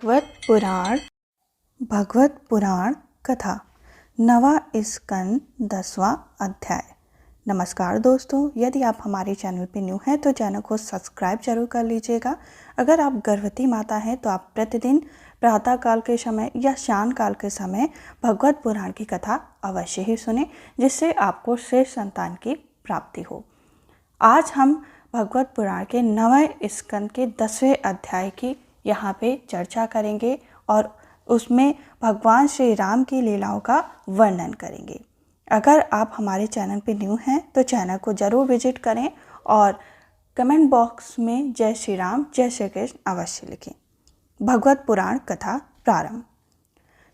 भगवत पुराण कथा नवा स्कंद 10वां अध्याय। नमस्कार दोस्तों, यदि आप हमारे चैनल पर न्यू हैं तो चैनल को सब्सक्राइब जरूर कर लीजिएगा। अगर आप गर्भवती माता हैं तो आप प्रतिदिन प्रातः काल के समय या शाम काल के समय भगवत पुराण की कथा अवश्य ही सुने, जिससे आपको श्रेष्ठ संतान की प्राप्ति हो। आज हम भगवत पुराण के 9वें स्कंद के 10वें अध्याय की यहाँ पे चर्चा करेंगे और उसमें भगवान श्री राम की लीलाओं का वर्णन करेंगे। अगर आप हमारे चैनल पे न्यू हैं तो चैनल को ज़रूर विजिट करें और कमेंट बॉक्स में जय श्री राम जय श्री कृष्ण अवश्य लिखें। भगवत पुराण कथा प्रारंभ।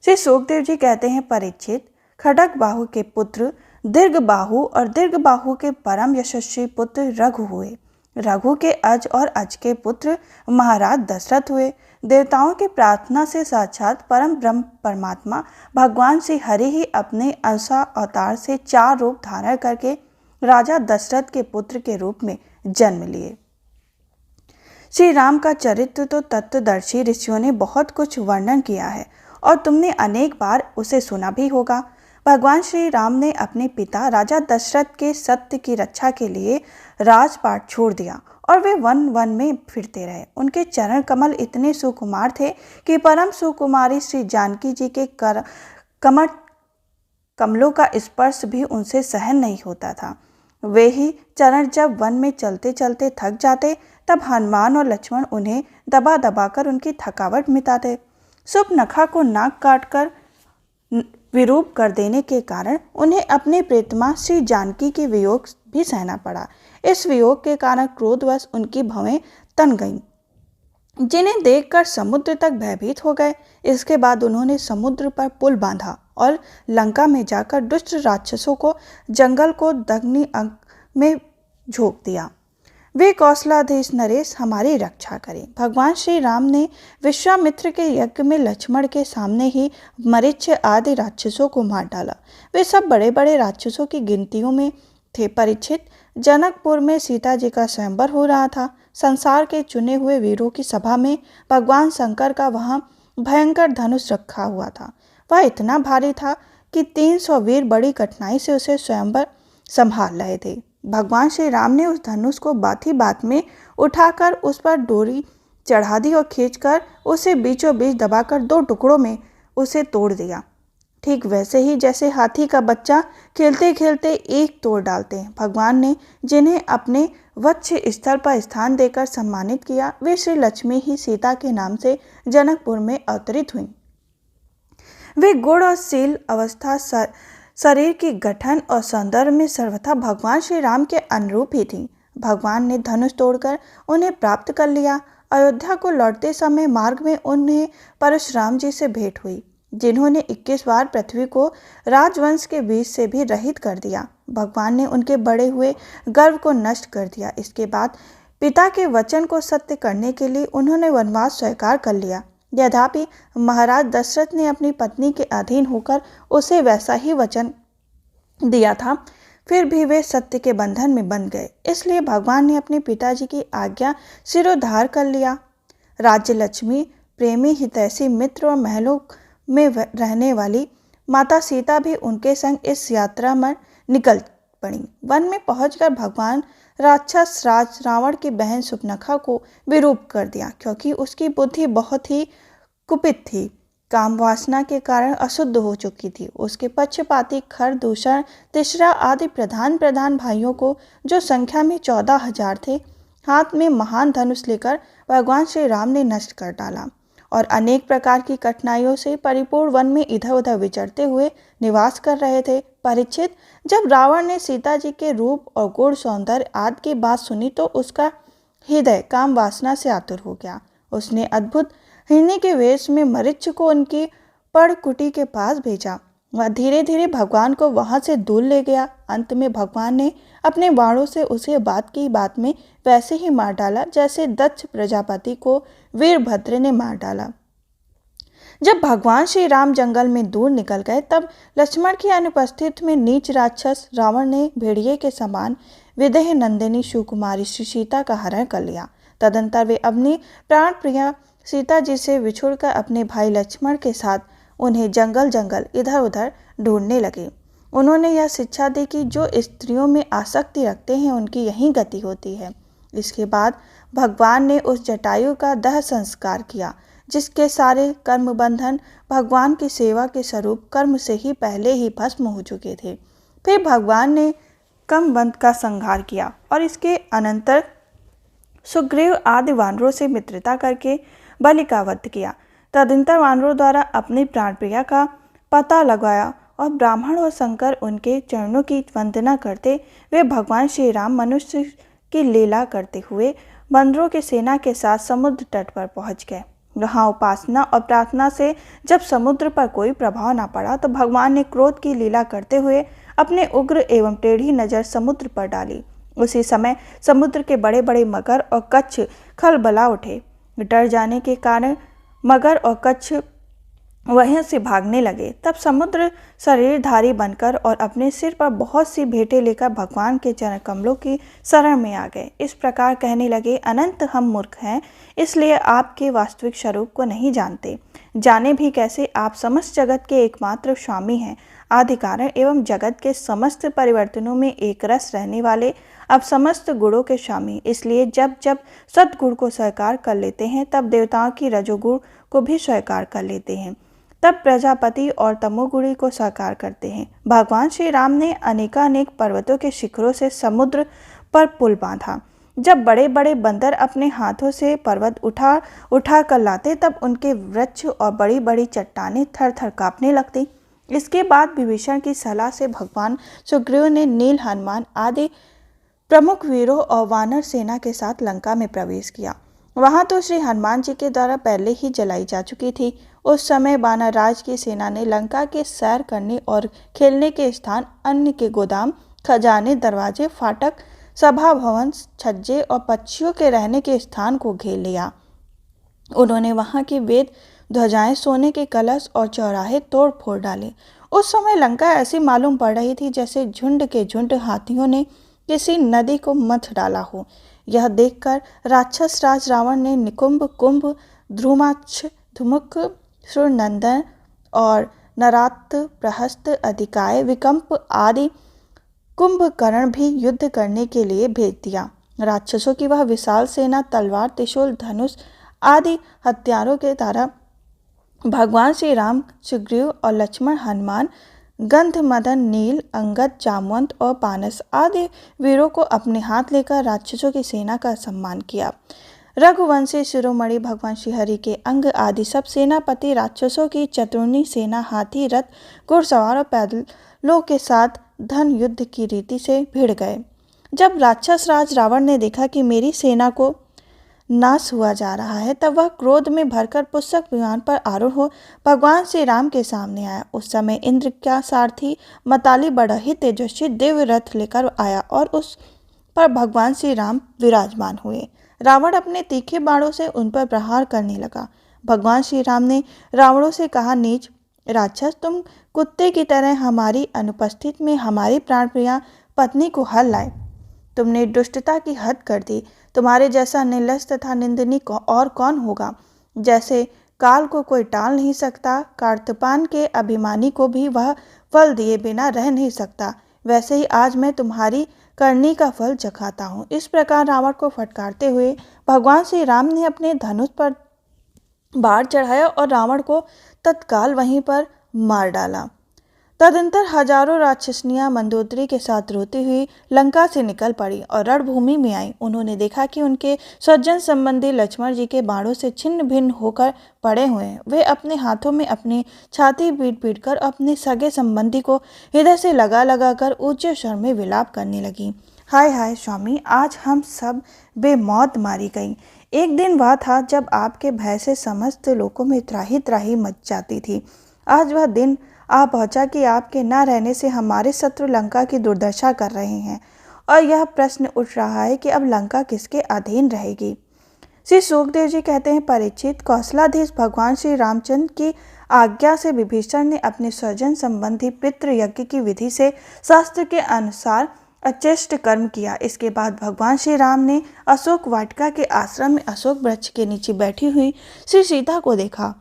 श्री सुखदेव जी कहते हैं, परीक्षित, खड्ग बाहु के पुत्र दीर्घ बाहु और दीर्घ बाहु के परम यशस्वी पुत्र रघु हुए। रघु के अज और अज के पुत्र महाराज दशरथ हुए। देवताओं की प्रार्थना से साक्षात परम ब्रह्म परमात्मा भगवान श्री हरि ही अपने अंशा अवतार से 4 रूप धारण करके राजा दशरथ के पुत्र के रूप में जन्म लिए। श्री राम का चरित्र तो तत्वदर्शी ऋषियों ने बहुत कुछ वर्णन किया है और तुमने अनेक बार उसे सुना भी होगा। भगवान श्री राम ने अपने पिता राजा दशरथ के सत्य की रक्षा के लिए राजपाट छोड़ दिया और वे वन वन में फिरते रहे। उनके चरण कमल इतने सुकुमार थे कि परम सुकुमारी श्री जानकी जी के कमलों का स्पर्श भी उनसे सहन नहीं होता था। वे ही चरण जब वन में चलते चलते थक जाते तब हनुमान और लक्ष्मण उन्हें दबा दबाकर उनकी थकावट मिटाते। सुपनखा को नाक काटकर विरूप कर देने के कारण उन्हें अपने प्रेतमा श्री जानकी के वियोग भी सहना पड़ा। इस वियोग के कारण क्रोधवश उनकी भवें तन गईं, जिन्हें देखकर समुद्र तक भयभीत हो गए। इसके बाद उन्होंने समुद्र पर पुल बांधा और लंका में जाकर दुष्ट राक्षसों को जंगल को दग्नि में झोंक दिया। वे कौशलाधीश नरेश हमारी रक्षा करें। भगवान श्री राम ने विश्वामित्र के यज्ञ में लक्ष्मण के सामने ही मरीच आदि राक्षसों को मार डाला। वे सब बड़े बड़े राक्षसों की गिनतियों में थे। परीक्षित, जनकपुर में सीता जी का स्वयंवर हो रहा था। संसार के चुने हुए वीरों की सभा में भगवान शंकर का वहां भयंकर धनुष रखा हुआ था। वह इतना भारी था कि 300 वीर बड़ी कठिनाई से उसे स्वयंवर संभाल रहे थे। भगवान श्री राम ने उस धनुष को बात में उठाकर उस पर डोरी चढ़ा दी और खींचकर उसे बीचों बीच दबाकर 2 टुकड़ों में उसे तोड़ दिया। ठीक वैसे ही जैसे हाथी का बच्चा खेलते खेलते एक तोड़ डालते हैं। भगवान ने जिन्हें अपने वक्ष स्थल पर स्थान देकर सम्मानित किया, वे श्री लक्ष्मी ही सीता के नाम से जनकपुर में अवतरित हुई। वे गुण और शील अवस्था शरीर की गठन और सौंदर्य में सर्वथा भगवान श्री राम के अनुरूप ही थी। भगवान ने धनुष तोड़कर उन्हें प्राप्त कर लिया। अयोध्या को लौटते समय मार्ग में उन्हें परशुराम जी से भेंट हुई, जिन्होंने 21 बार पृथ्वी को राजवंश के बीच से भी रहित कर दिया। भगवान ने उनके बड़े हुए गर्व को नष्ट कर दिया। इसके बाद पिता के वचन को सत्य करने के लिए उन्होंने वनवास स्वीकार कर लिया। यद्यपि महाराज दशरथ ने अपनी पत्नी के अधीन होकर उसे वैसा ही वचन दिया था, फिर भी वे सत्य के बंधन में बंध गए। इसलिए भगवान ने अपने पिताजी की आज्ञा सिरोधार कर लिया। राज्य लक्ष्मी, प्रेमी, हितैषी, मित्र और महलों में रहने वाली माता सीता भी उनके संग इस यात्रा में निकल पड़ी। वन में पहुंचकर भगवान राक्षस राज रावण की बहन सुपनखा को विरूप कर दिया, क्योंकि उसकी बुद्धि बहुत ही कुपित थी, काम वासना के कारण अशुद्ध हो चुकी थी। उसके पक्षपाती खर, दूषण, तिसरा आदि प्रधान भाइयों को, जो संख्या में 14,000 थे, हाथ में महान धनुष लेकर भगवान श्री राम ने नष्ट कर डाला और अनेक प्रकार की कठिनाइयों से परिपूर्ण वन में इधर उधर विचरते हुए निवास कर रहे थे। परीक्षित, जब रावण ने सीता जी के रूप और गुण, सौंदर्य आदि की बात सुनी तो उसका हृदय काम वासना से आतुर हो गया। उसने अद्भुत हिरनी के वेश में मरीच को उनकी पर्णकुटी के पास भेजा। वह धीरे धीरे भगवान को वहां से दूर ले गया। अंत में भगवान ने अपने बाणों से उसे बात में वैसे ही मार डाला जैसे दक्ष प्रजापति को वीरभद्र ने मार डाला। जब भगवान श्री राम जंगल में दूर निकल गए तब लक्ष्मण की अनुपस्थिति में नीच राक्षस रावण ने भेड़िए के समान विदेह नंदिनी सुकुमारी श्री सीता का हरण कर लिया। तदंतर वे अपनी प्राण प्रिया सीता जी से बिछुड़कर अपने भाई लक्ष्मण के साथ उन्हें जंगल जंगल इधर उधर ढूंढने लगे। उन्होंने यह शिक्षा दी कि जो स्त्रियों में आसक्ति रखते हैं उनकी यही गति होती है। इसके बाद भगवान ने उस जटायु का दाह संस्कार किया जिसके सारे कर्म बंधन भगवान की सेवा के स्वरूप कर्म से ही पहले ही भस्म हो चुके थे। फिर भगवान ने कमबंध का संहार किया और इसके अनंतर सुग्रीव आदि वानरों से मित्रता करके बलि का वध किया। तदंतर वानरों द्वारा अपनी प्राणप्रिया का पता लगाया और ब्राह्मण और शंकर उनके चरणों की वंदना करते वे भगवान श्री राम मनुष्य की लीला करते हुए बंदरों की सेना के साथ समुद्र तट पर पहुंच गए। वहां उपासना और प्रार्थना से जब समुद्र पर कोई प्रभाव न पड़ा तो भगवान ने क्रोध की लीला करते हुए अपने उग्र एवं टेढ़ी नजर समुद्र पर डाली। उसी समय समुद्र के बड़े बड़े मगर और कच्छ खलबला उठे। डर जाने के कारण मगर और कच्छ वहीं से भागने लगे। तब समुद्र शरीरधारी बनकर और अपने सिर पर बहुत सी भेंटें लेकर भगवान के चरण कमलों की शरण में आ गए। इस प्रकार कहने लगे, अनंत हम मूर्ख हैं, इसलिए आपके वास्तविक स्वरूप को नहीं जानते। जाने भी कैसे, आप समस्त जगत के एकमात्र स्वामी हैं, आदि कारण एवं जगत के समस्त परिवर्तनों में एक रस रहने वाले, अब समस्त गुणों के स्वामी। इसलिए जब जब सद्गुण को स्वीकार कर लेते हैं तब देवताओं की रजोगुण को भी स्वीकार कर लेते हैं, तब प्रजापति और तमोगुणी को स्वीकार करते हैं। भगवान श्री राम ने अनेकानेक पर्वतों के शिखरों से समुद्र पर पुल बांधा। जब बड़े बड़े बंदर अपने हाथों से पर्वत उठा कर लाते तब उनके वृक्ष और बड़ी बड़ी चट्टानें थर थर कांपने लगती। इसके बाद विभीषण की सलाह से भगवान सुग्रीव ने नील, हनुमान आदि प्रमुख वीरों और वानर सेना के साथ लंका में प्रवेश किया। वहां तो श्री हनुमान जी के द्वारा पहले ही जलाई जा चुकी थी। उस समय वानर राज की सेना ने लंका के सैर करने और खेलने के स्थान, अन्न के गोदाम, खजाने, दरवाजे, फाटक, सभा भवन, छज्जे और पक्षियों के रहने के स्थान को घेर लिया। उन्होंने वहां की वेद ध्वजाएं, सोने के कलश और चौराहे तोड़ फोड़ डाले। उस समय लंका ऐसी मालूम पड़ रही थी जैसे झुंड के झुंड हाथियों ने किसी नदी को मथ डाला हो। यह देखकर राक्षस राज रावण ने निकुंभ, कुंभ, ध्रुमाक्ष, धुमुख, सुरनंदन और नरात, प्रहस्त, अधिकाय, विकंप आदि कुंभकर्ण भी युद्ध करने के लिए भेज दिया। राक्षसों की वह विशाल सेना तलवार, त्रिशूल, धनुष आदि हथियारों के द्वारा भगवान श्री राम, सुग्रीव और लक्ष्मण, हनुमान, गंधमदन, नील, अंगद, जामवंत और पानस आदि वीरों को अपने हाथ लेकर राक्षसों की सेना का सम्मान किया। रघुवंशी शिरोमणि भगवान श्रीहरि के अंग आदि सब सेनापति राक्षसों की चतुर्णी सेना, हाथी, रथ, घुड़सवार और पैदलों के साथ धन युद्ध की रीति से भिड़ गए। जब राक्षस राज रावण ने देखा कि मेरी सेना को नाश हुआ जा रहा है तब वह क्रोध में भरकर पुष्पक विमान पर आरूढ़ हो भगवान श्री राम के सामने आया। उस समय इंद्र का सारथी मताली बड़ा ही तेजस्वी दिव्य रथ लेकर आया और उस पर भगवान श्री राम विराजमान हुए। रावण अपने तीखे बाणों से उन पर प्रहार करने लगा। भगवान श्री राम ने रावणों से कहा, नीच राक्षस, तुम कुत्ते की तरह हमारी अनुपस्थिति में हमारी प्राणप्रिया पत्नी को हर लाए। तुमने दुष्टता की हद कर दी। तुम्हारे जैसा निर्लज तथा निंदनीय और कौन होगा। जैसे काल को कोई टाल नहीं सकता, कार्तपान के अभिमानी को भी वह फल दिए बिना रह नहीं सकता, वैसे ही आज मैं तुम्हारी करनी का फल चखाता हूँ। इस प्रकार रावण को फटकारते हुए भगवान श्री राम ने अपने धनुष पर बाण चढ़ाया और रावण को तत्काल वहीं पर मार डाला। तदंतर हजारों राक्षसनियां मंदोदरी के साथ रोती हुई लंका से निकल पड़ी और रणभूमि में आई। उन्होंने देखा कि उनके स्वजन संबंधी लक्ष्मण जी के बाणों से छिन्न भिन्न होकर पड़े हुए हैं। वे अपने हाथों में अपनी छाती पीट पीट कर अपने सगे संबंधी को हृदय से लगा लगा कर ऊंचे स्वर में विलाप करने लगी। हाय हाय स्वामी, आज हम सब बेमौत मारी गई। एक दिन वह था जब आपके भय से समस्त लोगों में त्राही त्राही मच जाती थी। आज वह दिन आ पहुंचा कि आपके न रहने से हमारे शत्रु लंका की दुर्दशा कर रहे हैं और यह प्रश्न उठ रहा है कि अब लंका किसके अधीन रहेगी। श्री सुखदेव जी कहते हैं, परीक्षित, कौशलाधीश भगवान श्री रामचंद्र की आज्ञा से विभीषण ने अपने स्वजन संबंधी पितृ यज्ञ की विधि से शास्त्र के अनुसार अचेष्ट कर्म किया। इसके बाद भगवान श्री राम ने अशोक वाटिका के आश्रम में अशोक वृक्ष के नीचे बैठी हुई श्री सीता को देखा।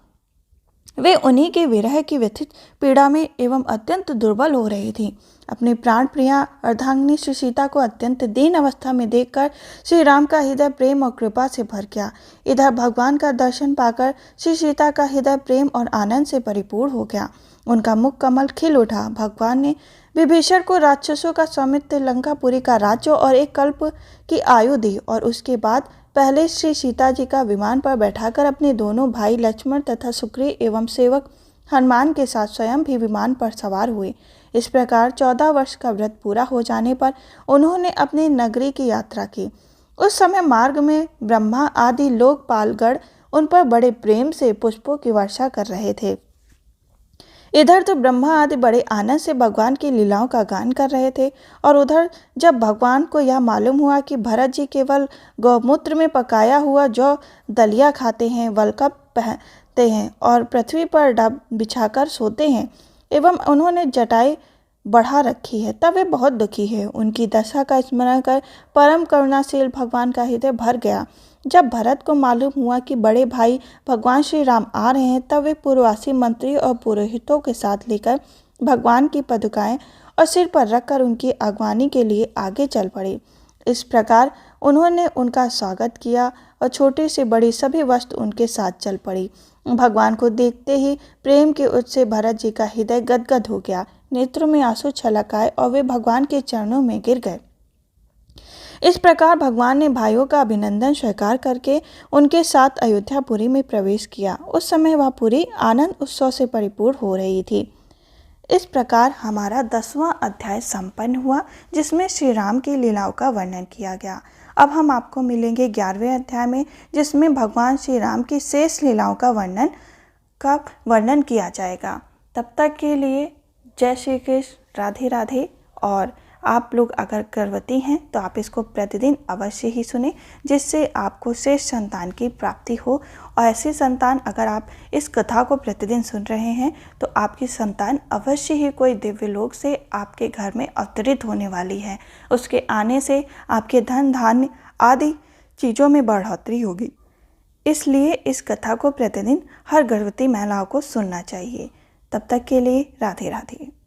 वे उन्हीं के विरह की व्यथित पीड़ा में एवं अत्यंत दुर्बल हो रही थी। अपनी प्राण प्रिया अर्धांगिनी श्री सीता को अत्यंत दीन अवस्था में देखकर श्री राम का हृदय प्रेम और कृपा से भर गया। इधर भगवान का दर्शन पाकर श्री सीता का हृदय प्रेम और आनंद से परिपूर्ण हो गया। उनका मुख कमल खिल उठा। भगवान ने विभीषण को राक्षसों का स्वामित्व, लंकापुरी का राज्य और एक कल्प की आयु दी और उसके बाद पहले श्री सीता जी का विमान पर बैठाकर अपने दोनों भाई लक्ष्मण तथा सुग्रीव एवं सेवक हनुमान के साथ स्वयं भी विमान पर सवार हुए। इस प्रकार 14 वर्ष का व्रत पूरा हो जाने पर उन्होंने अपनी नगरी की यात्रा की। उस समय मार्ग में ब्रह्मा आदि लोकपालगण उन पर बड़े प्रेम से पुष्पों की वर्षा कर रहे थे। इधर तो ब्रह्मा आदि बड़े आनंद से भगवान की लीलाओं का गान कर रहे थे और उधर जब भगवान को यह मालूम हुआ कि भरत जी केवल गौमूत्र में पकाया हुआ जो दलिया खाते हैं, वल्कप पहनते हैं और पृथ्वी पर डब बिछाकर सोते हैं एवं उन्होंने जटाई बढ़ा रखी है, तब वे बहुत दुखी है। उनकी दशा का स्मरण कर परम करुणाशील भगवान का हृदय भर गया। जब भरत को मालूम हुआ कि बड़े भाई भगवान श्री राम आ रहे हैं, तब वे पूर्ववासी मंत्री और पुरोहितों के साथ लेकर भगवान की पदुकाएं और सिर पर रखकर उनकी अगवानी के लिए आगे चल पड़े। इस प्रकार उन्होंने उनका स्वागत किया और छोटी से बड़ी सभी वस्तु उनके साथ चल पड़ी। भगवान को देखते ही प्रेम के उत्स से भरत जी का हृदय गदगद हो गया। नेत्रों में आंसू छलक आए और वे भगवान के चरणों में गिर गए। इस प्रकार भगवान ने भाइयों का अभिनंदन स्वीकार करके उनके साथ अयोध्यापुरी में प्रवेश किया। उस समय वह पुरी आनंद उत्सव से परिपूर्ण हो रही थी। इस प्रकार हमारा 10वां अध्याय संपन्न हुआ, जिसमें श्री राम की लीलाओं का वर्णन किया गया। अब हम आपको मिलेंगे 11वें अध्याय में, जिसमें भगवान श्री राम की शेष लीलाओं का वर्णन किया जाएगा। तब तक के लिए जय श्री कृष्ण, राधे राधे। और आप लोग अगर गर्भवती हैं तो आप इसको प्रतिदिन अवश्य ही सुने, जिससे आपको श्रेष्ठ संतान की प्राप्ति हो। और ऐसी संतान, अगर आप इस कथा को प्रतिदिन सुन रहे हैं तो आपकी संतान अवश्य ही कोई दिव्य लोक से आपके घर में अवतरित होने वाली है। उसके आने से आपके धन धान्य आदि चीज़ों में बढ़ोतरी होगी। इसलिए इस कथा को प्रतिदिन हर गर्भवती महिलाओं को सुनना चाहिए। तब तक के लिए राधे राधे।